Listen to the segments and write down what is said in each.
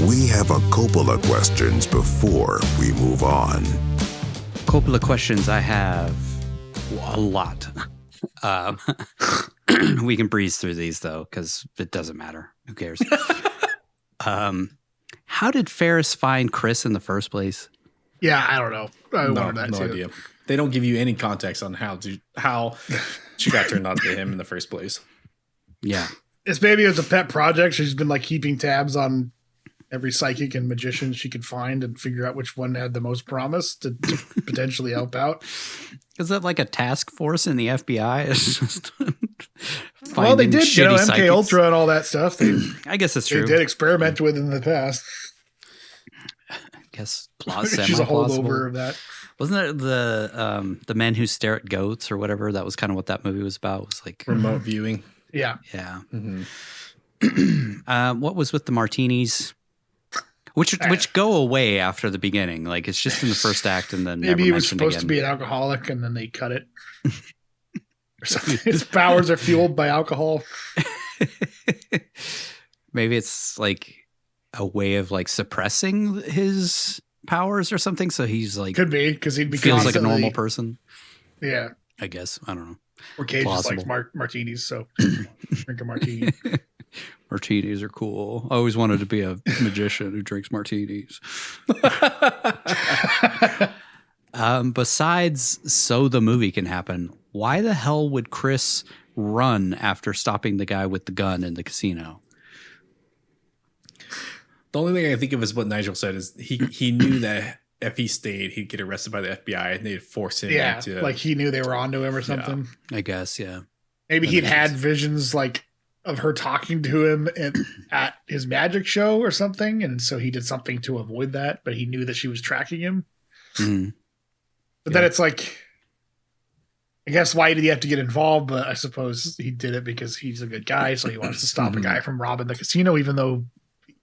We have a Coppola questions before we move on. Coppola questions, I have a lot. We can breeze through these, though, because it doesn't matter. Who cares? How did Ferris find Chris in the first place? Yeah, I don't know. I wondered that no too. idea. They don't give you any context on how she got turned on to him in the first place. Yeah. It's maybe it was a pet project. She's been like keeping tabs on every psychic and magician she could find and figure out which one had the most promise to potentially help out. Is that like a task force in the FBI? It's just well, they did, MK psychics. Ultra and all that stuff. I guess that's true. They did experiment with in the past. I guess she's a holdover of that. Wasn't it the men who stare at goats or whatever? That was kind of what that movie was about. It was like remote viewing. Yeah. Mm-hmm. What was with the martinis? Which go away after the beginning. Like it's just in the first act and then maybe never he was supposed again. to be an alcoholic and then they cut it. Or something. His powers are fueled by alcohol. Maybe it's like a way of like suppressing his powers or something. So he's like could be because he'd be feels like a normal person. Yeah, I guess I don't know. Or Cage just likes martinis, so drink a martini. Martinis are cool. I always wanted to be a magician who drinks martinis. Besides, so the movie can happen. Why the hell would Chris run after stopping the guy with the gun in the casino? The only thing I can think of is what Nigel said is he knew that if he stayed, he'd get arrested by the FBI and they'd force him to... like he knew they were onto him or something. Yeah, I guess, yeah. Maybe he'd had visions like of her talking to him at his magic show or something, and so he did something to avoid that, but he knew that she was tracking him. Mm. But then it's like, I guess why did he have to get involved? But I suppose he did it because he's a good guy, so he wants to stop a guy from robbing the casino, even though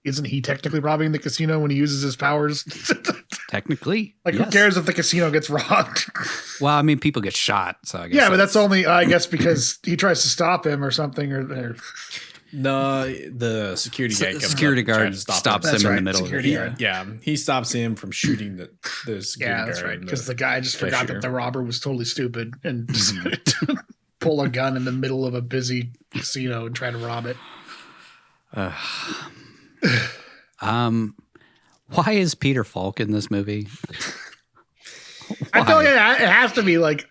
isn't he technically robbing the casino when he uses his powers? Technically. Like, who cares if the casino gets robbed? Well, I mean, people get shot, so I guess. Yeah, but that's only, I guess, because he tries to stop him or something. Or No, the security guy security guard stops him in the middle of it. Yeah, he stops him from shooting the security guard. Yeah, that's right. Because the guy just forgot that the robber was totally stupid and decided to pull a gun in the middle of a busy casino and try to rob it. Why is Peter Falk in this movie? I feel like it has to be like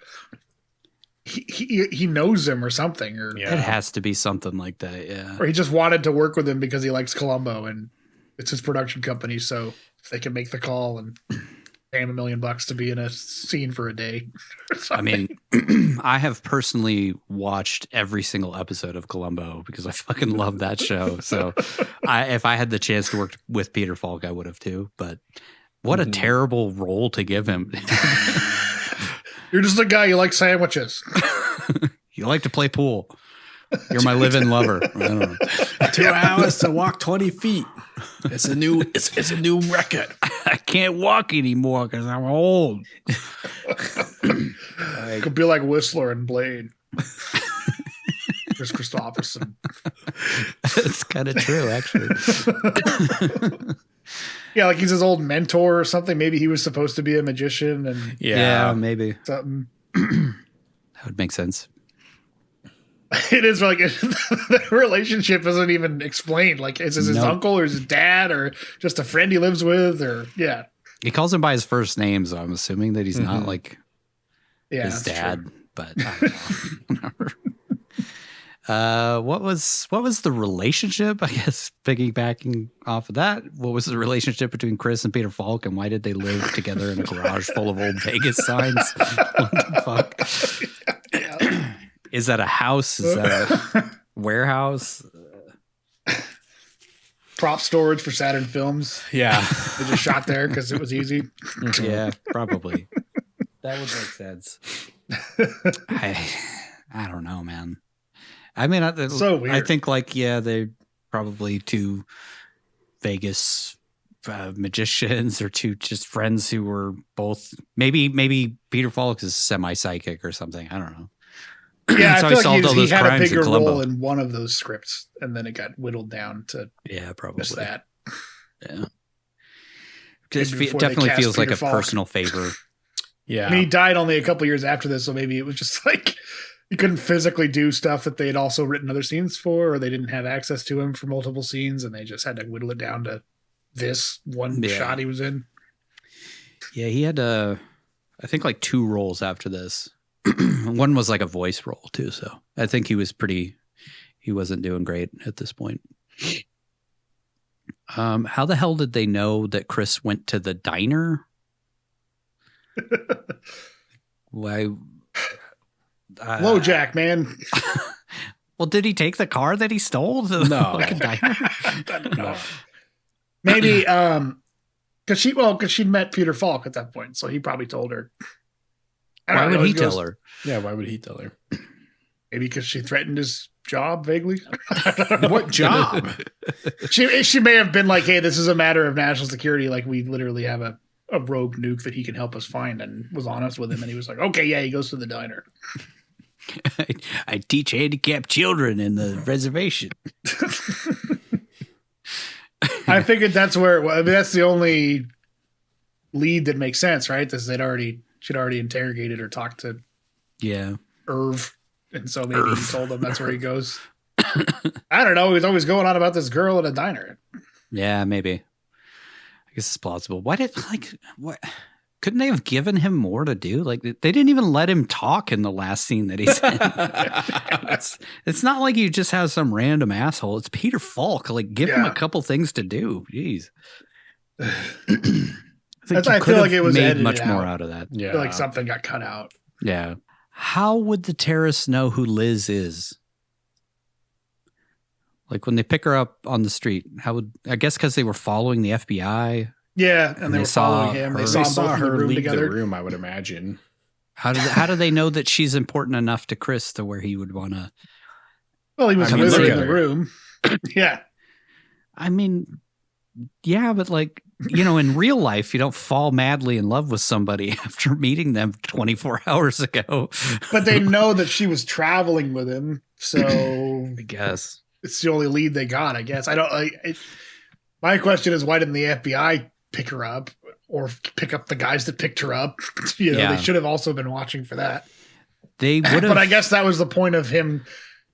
he knows him or something, or it has to be something like that, yeah. Or he just wanted to work with him because he likes Columbo and it's his production company, so if they can make the call and pay him $1 million to be in a scene for a day. I mean, I have personally watched every single episode of Columbo because I fucking love that show. So if I had the chance to work with Peter Falk, I would have too. But what a terrible role to give him. You're just a guy, you like sandwiches. You like to play pool. You're my live-in lover. I don't know. 2 hours to walk 20 feet. It's a new record. I can't walk anymore because I'm old. Could be like Whistler and Blade. Chris Christopherson. That's kind of true, actually. Yeah, like he's his old mentor or something. Maybe he was supposed to be a magician, and yeah maybe something. That would make sense. It is like the relationship isn't even explained. Like, is this his uncle or his dad or just a friend he lives with? Or he calls him by his first name, so I'm assuming that he's not like his dad. True. But I don't know. Whatever. What was the relationship? I guess piggybacking off of that, what was the relationship between Chris and Peter Falk, and why did they live together in a garage full of old Vegas signs? What the fuck? Yeah. Is that a house? Is that a warehouse? Prop storage for Saturn Films. Yeah. They just shot there because it was easy. Yeah, probably. That would make sense. I don't know, man. I mean, so weird. I think they probably two Vegas magicians or two just friends who were both maybe Peter Falk is semi-psychic or something. I don't know. Yeah, so I feel like he had a bigger in role in one of those scripts, and then it got whittled down to probably just that. Yeah. Maybe It before they definitely cast feels like Peter a Falk. personal favor. Yeah. I mean, he died only a couple years after this, so maybe it was just like he couldn't physically do stuff that they had also written other scenes for, or they didn't have access to him for multiple scenes, and they just had to whittle it down to this one shot he was in. Yeah, he had I think like 2 roles after this. One was like a voice role too, so I think he wasn't doing great at this point. How the hell did they know that Chris went to the diner? Why? Low Jack, man. Well, did he take the car that he stole to the fucking diner? I don't know. Maybe because she'd met Peter Falk at that point, so he probably told her. Why would he tell her? Yeah, why would he tell her? Maybe because she threatened his job vaguely. What job? She may have been like, "Hey, this is a matter of national security. Like, we literally have a rogue nuke that he can help us find," and was honest with him. And he was like, "Okay, yeah." He goes to the diner. I teach handicapped children in the reservation. I figured that's where. Well, I mean, that's the only lead that makes sense, right? This she'd already interrogated or talked to Irv, and so maybe he told him that's where he goes. I don't know. He's always going on about this girl in a diner. Yeah, maybe. I guess it's plausible. Why did what? Couldn't they have given him more to do? Like they didn't even let him talk in the last scene that he's in. It's not like you just have some random asshole. It's Peter Falk. Like give him a couple things to do. Jeez. I feel like it was made much more out of that. Yeah, I feel like something got cut out. Yeah. How would the terrorists know who Liz is? Like when they pick her up on the street, I guess because they were following the FBI. Yeah, and they were following him. They saw her leave together. the room, I would imagine. How do they know that she's important enough to Chris to where he would want to? Well, he was with her in the room. Yeah. I mean, yeah, but like, in real life, you don't fall madly in love with somebody after meeting them 24 hours ago. But they know that she was traveling with him, so I guess it's the only lead they got. I guess my question is, why didn't the FBI pick her up or pick up the guys that picked her up? They should have also been watching for that. They would have, but I guess that was the point of him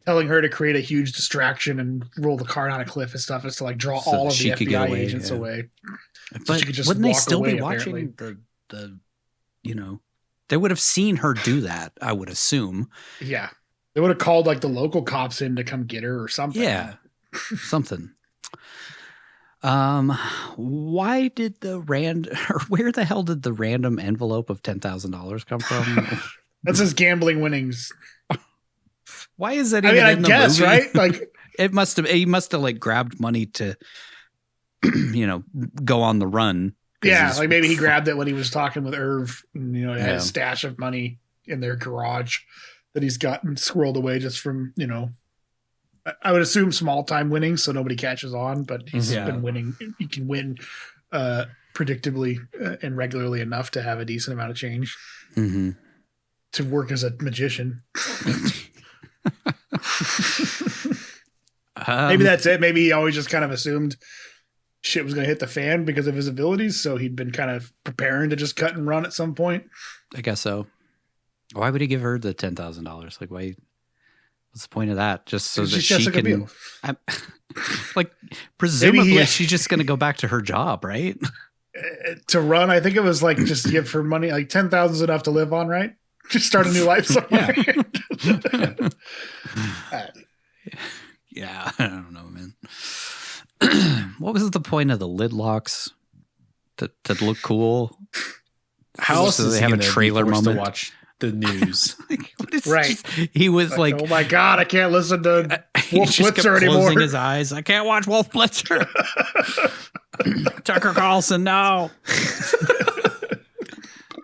telling her to create a huge distraction and roll the car down a cliff and stuff, is to like draw all of the FBI agents away. But she could just wouldn't they still be watching the they would have seen her do that, I would assume. Yeah. They would have called like the local cops in to come get her or something. Yeah. Something. Why did where the hell did the random envelope of $10,000 come from? That's his gambling winnings. Why is that? I guess, movie? Right? Like he must have like grabbed money to, go on the run. Yeah. Like maybe he grabbed it when he was talking with Irv and, he had a stash of money in their garage that he's gotten squirreled away just from, I would assume small time winnings, so nobody catches on, but he's been winning. He can win predictably and regularly enough to have a decent amount of change to work as a magician. Maybe that's it. Maybe he always just kind of assumed shit was going to hit the fan because of his abilities, so he'd been kind of preparing to just cut and run at some point. I guess so. Why would he give her the $10,000? Like, why? What's the point of that? Just so that she can, like, presumably she's just going to go back to her job, right? To run, I think it was like just give her money. Like 10,000 is enough to live on, right? Just start a new life somewhere. Yeah, I don't know, man. What was the point of the lid locks? To look cool? How else do they have a trailer moment to watch the news? Right. He was like, "Oh my god, I can't listen to Wolf Blitzer anymore." Closing his eyes. I can't watch Wolf Blitzer. Tucker Carlson, no.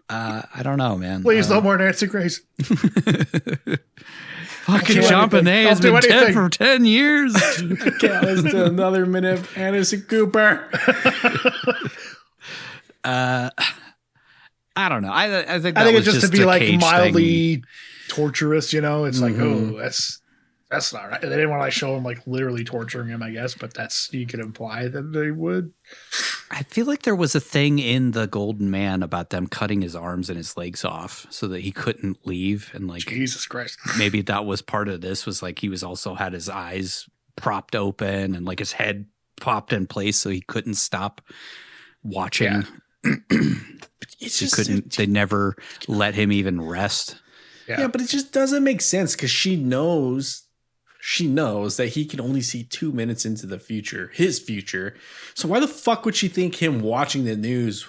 I don't know, man. Please, no more Nancy Grace. Fucking Champagne has been dead for 10 years. I can't listen to another minute of Anderson Cooper. I don't know. I think it's just to be like mildly torturous, It's like, oh, that's That's not right. They didn't want to show him like literally torturing him, I guess, but that's you could imply that they would. I feel like there was a thing in the Golden Man about them cutting his arms and his legs off so that he couldn't leave. And like, Jesus Christ, maybe that was part of this, was like he was also had his eyes propped open and like his head popped in place so he couldn't stop watching. Yeah. They never let him even rest. Yeah, but it just doesn't make sense because she knows that he can only see 2 minutes into the future, his future. So why the fuck would she think him watching the news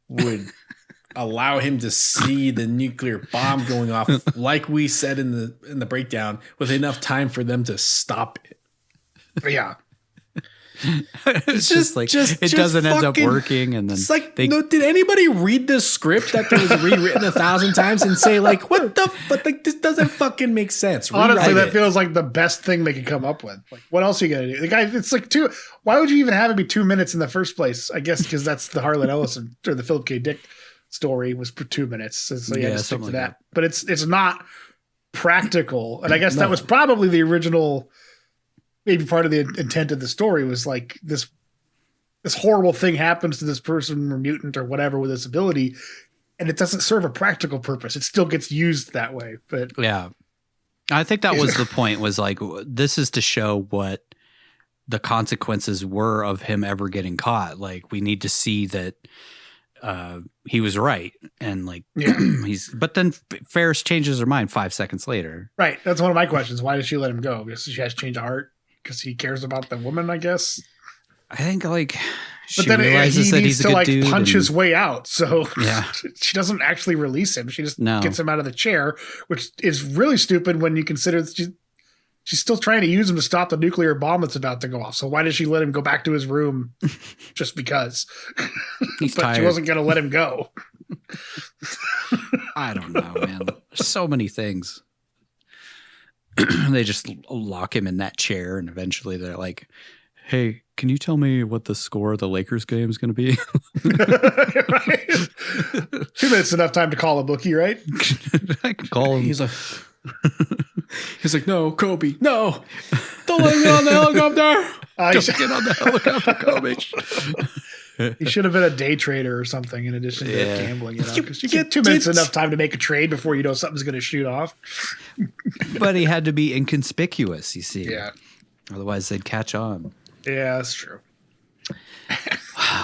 would allow him to see the nuclear bomb going off, like we said in the breakdown, with enough time for them to stop it? Yeah. It's just like it doesn't end up working, and then it's like, no, did anybody read this script that was rewritten 1,000 times and say like, what the fuck? Like, this doesn't fucking make sense. Honestly, that feels like the best thing they could come up with. Like, what else are you gonna do? The guy, it's like why would you even have it be 2 minutes in the first place? I guess because that's the Harlan Ellison or the Philip K. Dick story was for 2 minutes, so you had to stick to that. But it's not practical, and I guess that was probably the original. Maybe part of the intent of the story was like this horrible thing happens to this person or mutant or whatever with this ability, and it doesn't serve a practical purpose. It still gets used that way. But yeah, I think that was the point, was like, this is to show what the consequences were of him ever getting caught. Like, we need to see that he was right. And like, but then Ferris changes her mind 5 seconds later. Right. That's one of my questions. Why did she let him go? Because she has to change of heart. Because he cares about the woman, I guess. I think like she realizes that he's a good dude, punch his way out. So she doesn't actually release him. She just gets him out of the chair, which is really stupid when you consider she's still trying to use him to stop the nuclear bomb that's about to go off. So why did she let him go back to his room just because? But tired. She wasn't going to let him go. I don't know, man. There's so many things. They just lock him in that chair, and eventually they're like, hey, can you tell me what the score of the Lakers game is going to be? 2 minutes enough time to call a bookie, right? I can call him. He's like, no, Kobe, no, don't let me get on the helicopter. Don't get on the helicopter, Kobe. He should have been a day trader or something in addition to gambling. Because you get 2 minutes enough time to make a trade before you know something's going to shoot off. But he had to be inconspicuous, you see. Yeah. Otherwise, they'd catch on. Yeah, that's true.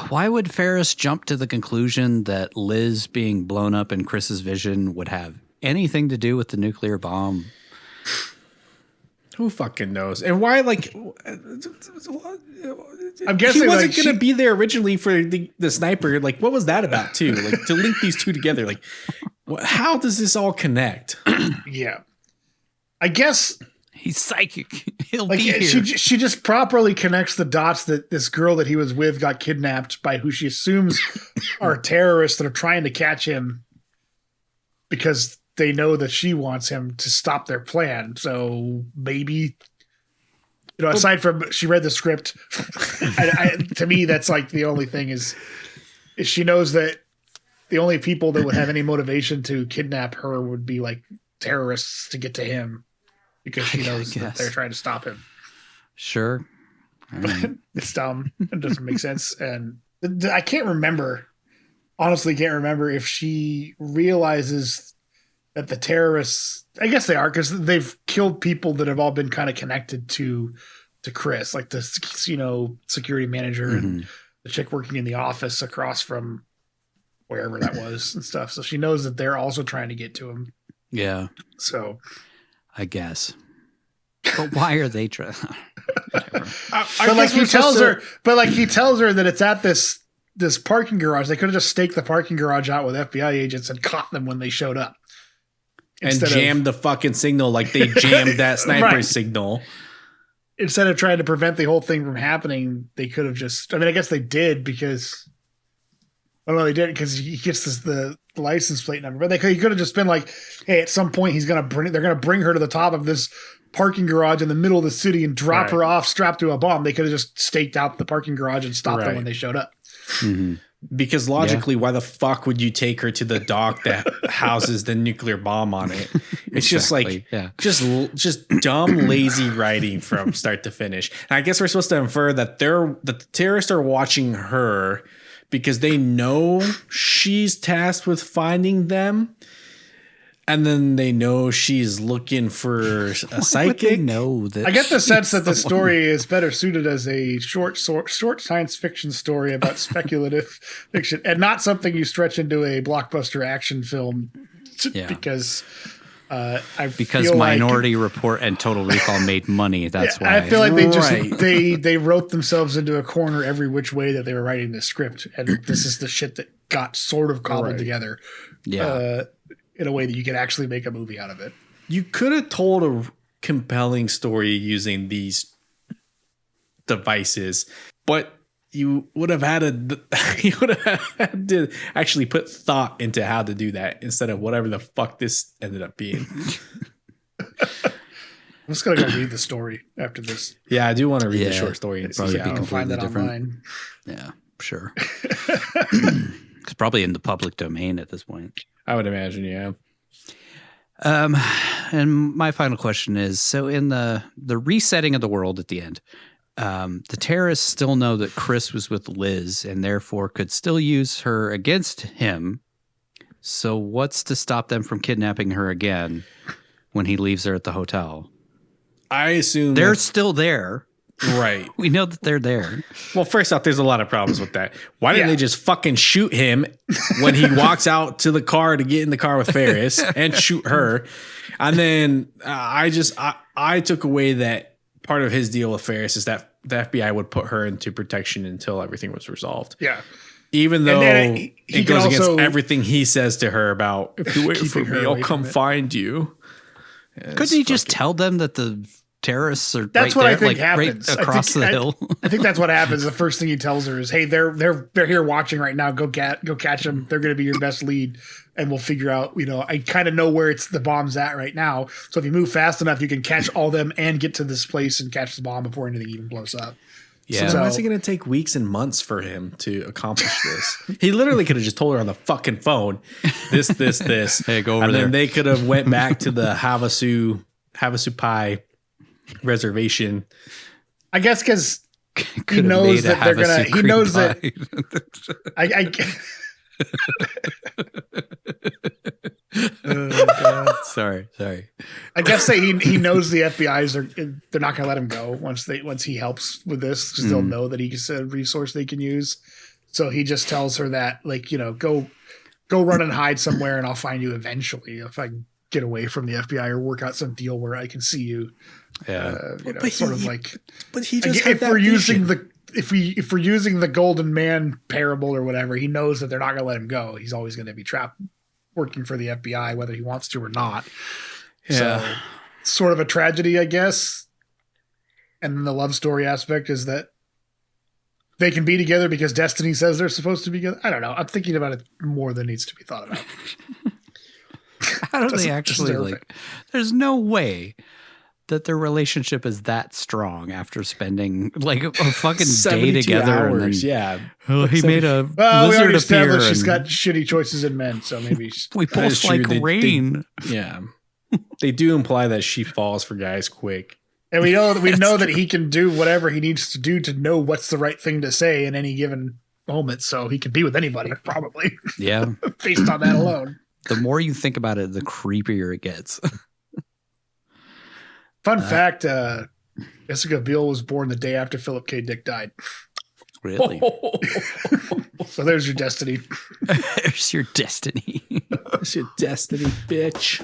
Why would Ferris jump to the conclusion that Liz being blown up in Chris's vision would have anything to do with the nuclear bomb? Who fucking knows? And why, like, I'm guessing he wasn't going to be there originally for the sniper. Like, what was that about, too? Like, to link these two together. Like, how does this all connect? Yeah. I guess he's psychic. He'll like, be here. She just properly connects the dots that this girl that he was with got kidnapped by who she assumes are terrorists that are trying to catch him because they know that she wants him to stop their plan. So maybe, aside from she read the script, to me, that's like the only thing is she knows that the only people that would have any motivation to kidnap her would be like terrorists to get to him because she knows that they're trying to stop him. Sure. But it's dumb. It doesn't make sense. And I can't remember, honestly can't remember if she realizes that the terrorists, I guess they are, because they've killed people that have all been kind of connected to Chris, like the security manager and the chick working in the office across from wherever that was and stuff. So she knows that they're also trying to get to him. Yeah. So I guess. But why are they trying? he tells her that it's at this parking garage. They could have just staked the parking garage out with FBI agents and caught them when they showed up. And jammed the fucking signal like they jammed that sniper signal. Instead of trying to prevent the whole thing from happening, they could have just, I guess they did because, they didn't because he gets the license plate number. But he could have just been like, hey, at some point they're going to bring her to the top of this parking garage in the middle of the city and drop her off strapped to a bomb. They could have just staked out the parking garage and stopped them when they showed up. Mm-hmm. Because logically, why the fuck would you take her to the dock that houses the nuclear bomb on it? It's just like, just dumb, lazy writing from start to finish. And I guess we're supposed to infer that the terrorists are watching her because they know she's tasked with finding them. And then they know she's looking for a psychic. Know that I get the sense that the story is better suited as a short science fiction story about speculative fiction, and not something you stretch into a blockbuster action film. Because feel Minority Report and Total Recall made money. That's why. I feel like they wrote themselves into a corner every which way that they were writing the script, and this is the shit that got sort of cobbled together. Yeah. In a way that you could actually make a movie out of it. You could have told a compelling story using these devices, but you would have had to actually put thought into how to do that instead of whatever the fuck this ended up being. I'm just gonna go read the story after this. Yeah, I do want to read the short story and see You how can find that different. online. Yeah, sure. It's probably in the public domain at this point. I would imagine, yeah. And my final question is, so in the resetting of the world at the end, the terrorists still know that Chris was with Liz and therefore could still use her against him. So what's to stop them from kidnapping her again when he leaves her at the hotel? I assume they're still there. Right. We know that they're there. Well, first off, there's a lot of problems with that. Why didn't they just fucking shoot him when he walks out to the car to get in the car with Ferris and shoot her? And then I took away that part of his deal with Ferris is that the FBI would put her into protection until everything was resolved. Yeah. Even though it goes against everything he says to her about, if you wait for me, I'll come find you. Couldn't he just tell them that the terrorists are that's right what there, I think like happens right across the hill? I think that's what happens. The first thing he tells her is, "Hey, they're here watching right now. Go catch them. They're going to be your best lead, and we'll figure out. I kind of know where the bomb's at right now. So if you move fast enough, you can catch all them and get to this place and catch the bomb before anything even blows up." Yeah. So why is it going to take weeks and months for him to accomplish this? He literally could have just told her on the fucking phone, this. Hey, go over and there. then they could have went back to the Havasu Pai reservation. I guess because he knows that they're gonna. He knows that. Oh, God. Sorry. I guess that he knows the FBI's they're not going to let him go once he helps with this, because they'll know that he's a resource they can use. So he just tells her that, go run and hide somewhere, and I'll find you eventually if I can get away from the FBI or work out some deal where I can see you. Yeah, but he just if we're using the Golden Man parable or whatever, he knows that they're not going to let him go. He's always going to be trapped working for the FBI, whether he wants to or not. Yeah. So, sort of a tragedy, I guess. And then the love story aspect is that they can be together because destiny says they're supposed to be together. I don't know. I'm thinking about it more than needs to be thought about. How do they actually there's no way that their relationship is that strong after spending a fucking day together. Hours, he made a we already lizard established appear. She's got shitty choices in men, so maybe we both like rain. They do imply that she falls for guys quick. And we know that he can do whatever he needs to do to know what's the right thing to say in any given moment. So he can be with anybody, probably. Yeah. Based on that alone. The more you think about it, the creepier it gets. Fun fact, Jessica Biel was born the day after Philip K. Dick died. Really? So there's your destiny. There's your destiny. There's your destiny, bitch.